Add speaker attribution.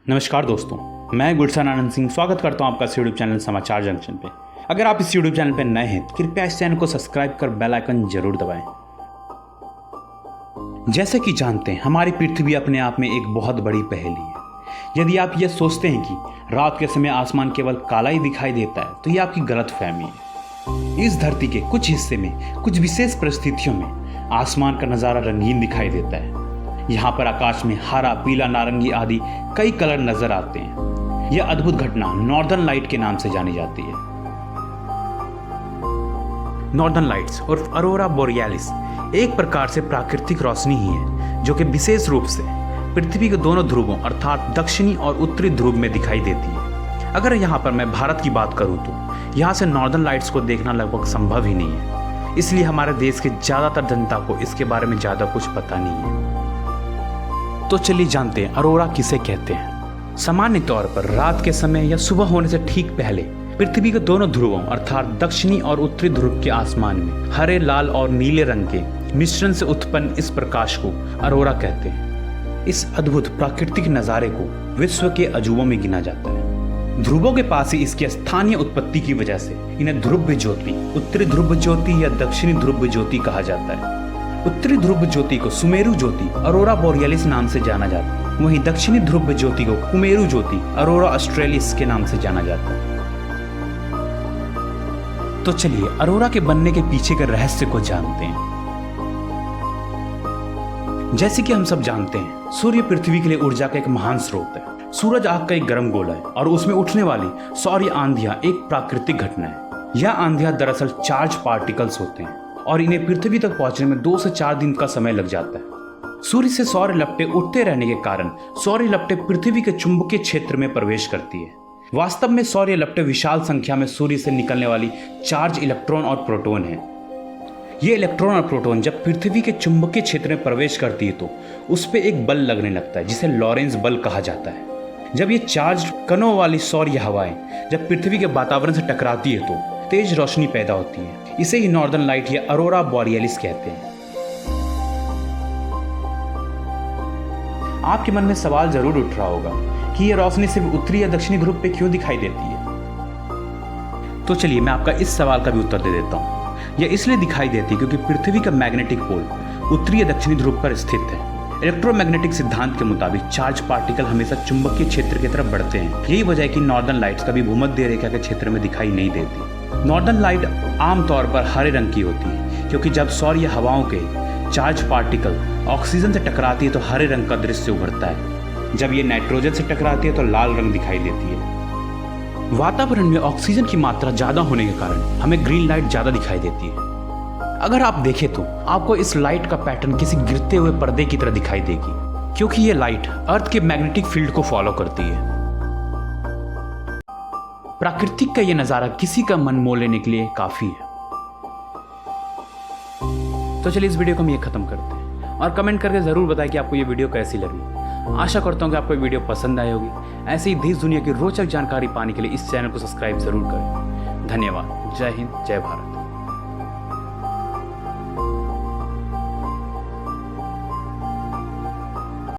Speaker 1: नमस्कार दोस्तों, मैं गुलशन आनंद सिंह स्वागत करता हूं आपका इस यूट्यूब चैनल समाचार जंक्शन पे। अगर आप इस यूट्यूब चैनल पे नए हैं तो कृपया इस चैनल को सब्सक्राइब कर बेल आइकन जरूर दबाएं। जैसे कि जानते हैं, हमारी पृथ्वी अपने आप में एक बहुत बड़ी पहेली है। यदि आप ये सोचते हैं कि रात के समय आसमान केवल काला ही दिखाई देता है तो ये आपकी गलतफहमी है। इस धरती के कुछ हिस्से में कुछ विशेष परिस्थितियों में आसमान का नज़ारा रंगीन दिखाई देता है। यहाँ पर आकाश में हरा, पीला, नारंगी आदि कई कलर नजर आते हैं। यह अद्भुत घटना नॉर्दर्न लाइट के नाम से जानी जाती है। नॉर्दर्न लाइट्स और अरोरा बोरियालिस एक प्रकार से प्राकृतिक रोशनी ही है जो कि विशेष रूप से पृथ्वी के दोनों ध्रुवों अर्थात दक्षिणी और उत्तरी ध्रुव में दिखाई देती है। अगर यहाँ पर मैं भारत की बात करूँ तो यहाँ से नॉर्दर्न लाइट्स को देखना लगभग संभव ही नहीं है। इसलिए हमारे देश के ज़्यादातर जनता को इसके बारे में ज़्यादा कुछ पता नहीं है। तो चलिए जानते हैं अरोरा किसे कहते हैं। सामान्य तौर पर रात के समय या सुबह होने से ठीक पहले पृथ्वी के दोनों ध्रुवों अर्थात दक्षिणी और उत्तरी ध्रुव के आसमान में हरे, लाल और नीले रंग के मिश्रण से उत्पन्न इस प्रकाश को अरोरा कहते हैं। इस अद्भुत प्राकृतिक नज़ारे को विश्व के अजूबों में गिना जाता है। ध्रुवों के पास ही इसकी स्थानीय उत्पत्ति की वजह से इन्हें ध्रुव ज्योति, उत्तरी ध्रुव ज्योति या दक्षिणी ध्रुव ज्योति कहा जाता है। उत्तरी ध्रुव ज्योति को सुमेरु ज्योति, अरोरा बोरियालिस नाम से जाना जाता है। वहीं दक्षिणी ध्रुव ज्योति को कुमेरु ज्योति, अरोरा ऑस्ट्रेलिस के नाम से जाना जाता है। तो चलिए अरोरा के बनने के पीछे के रहस्य को जानते हैं। जैसे कि हम सब जानते हैं, सूर्य पृथ्वी के लिए ऊर्जा का एक महान स्रोत है। सूरज आग का एक गर्म गोला है और उसमें उठने वाली सौर्य आंधियां एक प्राकृतिक घटना है। यह आंधियां दरअसल चार्ज पार्टिकल्स होते हैं और इन्हें पृथ्वी तक पहुंचने में 2 से 4 दिन का समय लग जाता है। सूर्य से सौर लपटें उठते रहने के कारण सौर लपटें पृथ्वी के चुंबकीय क्षेत्र में प्रवेश करती है। वास्तव में सौर लपटें विशाल संख्या में सूर्य से निकलने वाली चार्ज इलेक्ट्रॉन और प्रोटॉन हैं। ये इलेक्ट्रॉन और प्रोटॉन जब पृथ्वी के चुंबकीय क्षेत्र में प्रवेश करती है तो उस पर एक बल लगने लगता है जिसे लॉरेंस बल कहा जाता है। जब ये चार्ज कणों वाली सौर्य हवाएं जब पृथ्वी के वातावरण से टकराती है तो तेज रोशनी पैदा होती है। इसे ही नॉर्दर्न लाइट या अरोरा बोरियालिस कहते हैं। आपके मन में सवाल जरूर उठ रहा होगा कि यह रोशनी सिर्फ उत्तरी या दक्षिणी ध्रुव पे क्यों दिखाई देती है। तो चलिए मैं आपका इस सवाल का भी उत्तर दे देता हूँ। यह इसलिए दिखाई देती है क्योंकि पृथ्वी का मैग्नेटिक पोल उत्तरी या दक्षिणी ध्रुव पर स्थित है। इलेक्ट्रोमैग्नेटिक सिद्धांत के मुताबिक चार्ज पार्टिकल हमेशा चुंबकीय क्षेत्र की तरफ बढ़ते हैं। यही वजह है कि नॉर्दर्न लाइट्स कभी भूमध्य रेखा के क्षेत्र में दिखाई नहीं देती। नॉर्दर्न लाइट आमतौर पर हरे रंग की होती है क्योंकि जब सौर्य हवाओं के चार्ज पार्टिकल ऑक्सीजन से टकराती है तो हरे रंग का दृश्य उभरता है। जब ये नाइट्रोजन से टकराती है तो लाल रंग दिखाई देती है। वातावरण में ऑक्सीजन की मात्रा ज्यादा होने के कारण हमें ग्रीन लाइट ज्यादा दिखाई देती है। अगर आप देखें तो आपको इस लाइट का पैटर्न किसी गिरते हुए पर्दे की तरह दिखाई देगी क्योंकि ये लाइट अर्थ के मैग्नेटिक फील्ड को फॉलो करती है। प्राकृतिक का ये नजारा किसी का मन मोह लेने के लिए काफी है। तो चलिए इस वीडियो को हम ये खत्म करते हैं और कमेंट करके जरूर बताएं कि आपको ये वीडियो कैसी लगी। आशा करता हूँ कि आपको ये वीडियो पसंद आई होगी। ऐसे ही देश दुनिया की रोचक जानकारी पाने के लिए इस चैनल को सब्सक्राइब जरूर करें। धन्यवाद। जय हिंद, जय भारत।